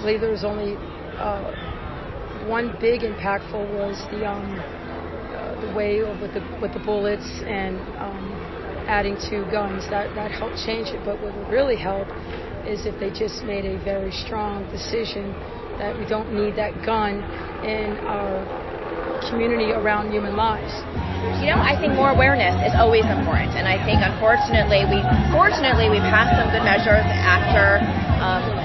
believe there was only one big impactful was the way with the bullets and adding 2 guns. That helped change it. But what would really help is if they just made a very strong decision that we don't need that gun in our community around human lives. I think more awareness is always important, and I think unfortunately we passed some good measures after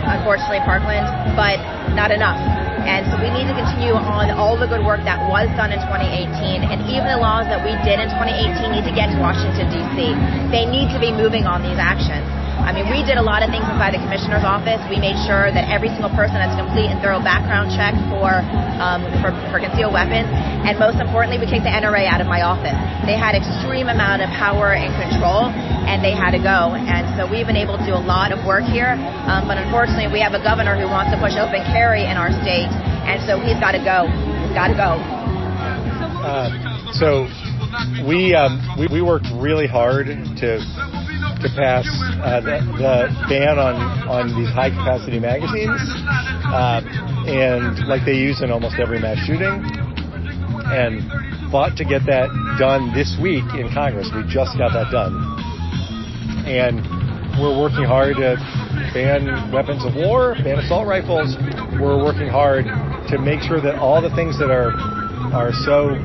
unfortunately Parkland, but not enough. And so we need to continue on all the good work that was done in 2018, and even the laws that we did in 2018 need to get to Washington, D.C. They need to be moving on these actions. I mean, we did a lot of things inside the commissioner's office. We made sure that every single person has a complete and thorough background check for concealed weapons. And most importantly, we kicked the NRA out of my office. They had extreme amount of power and control, and they had to go. And so we've been able to do a lot of work here. But unfortunately, we have a governor who wants to push open carry in our state, and so he's got to go. He's got to go. So we worked really hard to pass the ban on these high-capacity magazines, and like they use in almost every mass shooting, and fought to get that done this week in Congress. We just got that done. And we're working hard to ban weapons of war, ban assault rifles. We're working hard to make sure that all the things that are so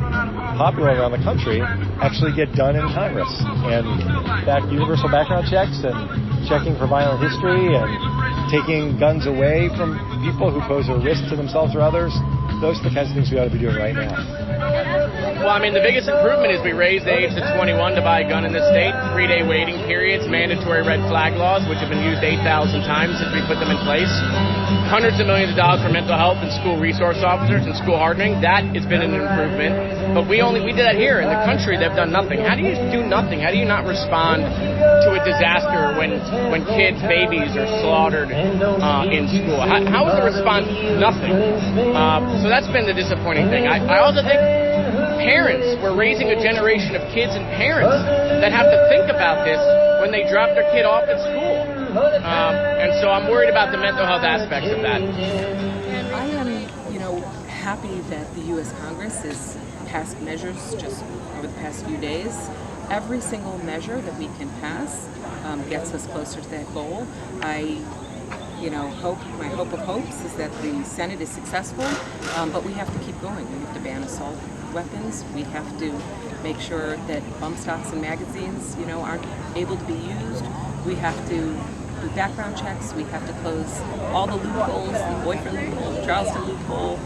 popular around the country actually get done in Congress. And universal background checks and checking for violent history and taking guns away from people who pose a risk to themselves or others. Those are the kinds of things we ought to be doing right now. Well, I mean, the biggest improvement is we raised the age to 21 to buy a gun in this state, 3-day waiting periods, mandatory red flag laws, which have been used 8,000 times since we put them in place, hundreds of millions of dollars for mental health and school resource officers and school hardening. That has been an improvement. But we did that here. In the country, they've done nothing. How do you do nothing? How do you not respond to a disaster when kids, babies are slaughtered in school? How is the response? Nothing. So that's been the disappointing thing. I also think parents, we're raising a generation of kids and parents that have to think about this when they drop their kid off at school. And so I'm worried about the mental health aspects of that. I am, happy that the U.S. Congress has passed measures just over the past few days. Every single measure that we can pass gets us closer to that goal. My hope of hopes is that the Senate is successful, but we have to keep going. We have to ban assault weapons. We have to make sure that bump stocks and magazines, aren't able to be used. We have to do background checks. We have to close all the loopholes, the boyfriend loophole, the Charleston loophole.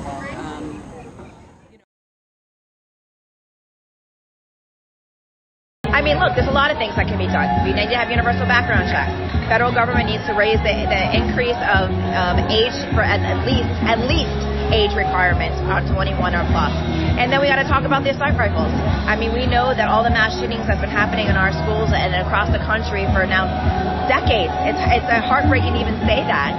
I mean, look, there's a lot of things that can be done. We need to have universal background checks. Federal government needs to raise the increase of age for at least age requirements on 21 or plus. And then we got to talk about the assault rifles. I mean, we know that all the mass shootings that's been happening in our schools and across the country for now decades. It's heartbreaking to even say that.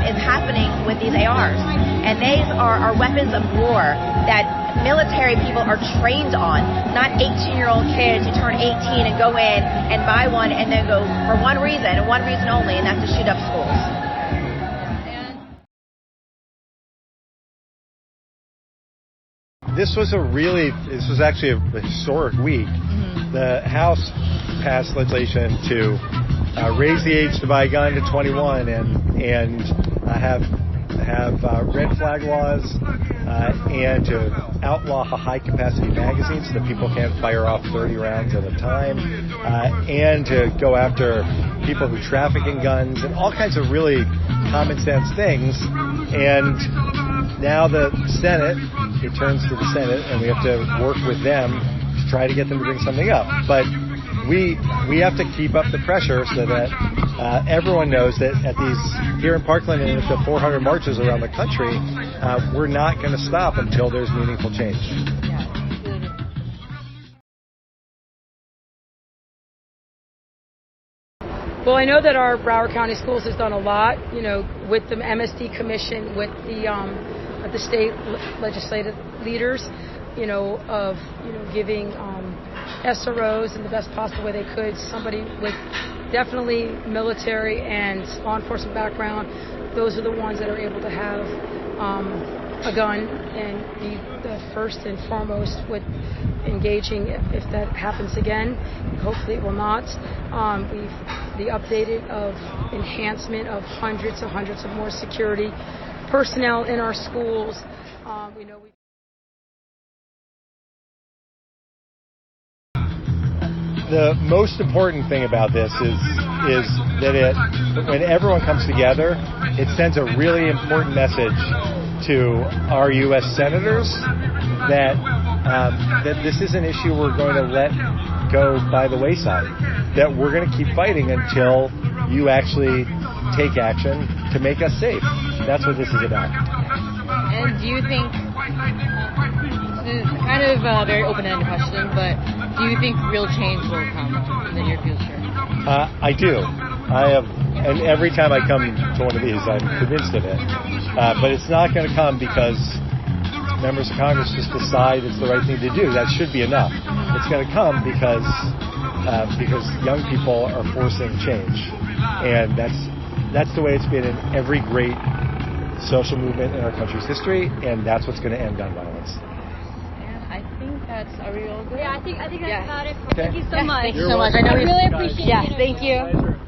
Is happening with these ARs. And these are weapons of war that military people are trained on, not 18-year-old kids who turn 18 and go in and buy one and then go for one reason and one reason only, and that's to shoot up schools. This was actually a historic week. Mm-hmm. The House passed legislation to raise the age to buy a gun to 21 and have red flag laws and to outlaw high-capacity magazines so that people can't fire off 30 rounds at a time, and to go after people who traffic in guns and all kinds of really common-sense things. And now the Senate, it turns to the Senate, and we have to work with them to try to get them to bring something up. But we have to keep up the pressure so that everyone knows that at these here in Parkland and at the 400 marches around the country, we're not going to stop until there's meaningful change. Well, I know that our Broward County Schools has done a lot, with the MSD Commission, with the state legislative leaders, of giving SROs in the best possible way they could, somebody with definitely military and law enforcement background, those are the ones that are able to have a gun and be the first and foremost with engaging if that happens again. Hopefully it will not. The updated of enhancement of hundreds of more security personnel in our schools. We know the most important thing about this is that when everyone comes together, it sends a really important message to our U.S. senators that this is an issue we're going to let go by the wayside, that we're going to keep fighting until you actually take action to make us safe. That's what this is about. And do you think, this is kind of a very open-ended question, but do you think real change will come in the near future? I do. I have, and every time I come to one of these, I'm convinced of it. But it's not going to come because members of Congress just decide it's the right thing to do. That should be enough. It's going to come because young people are forcing change, and that's the way it's been in every great social movement in our country's history, and that's what's going to end gun violence. I think are we all good? Yeah, I think that's about it. Okay. Thank you so much. Thank you so much. I know I really appreciate it. Yes, thank you.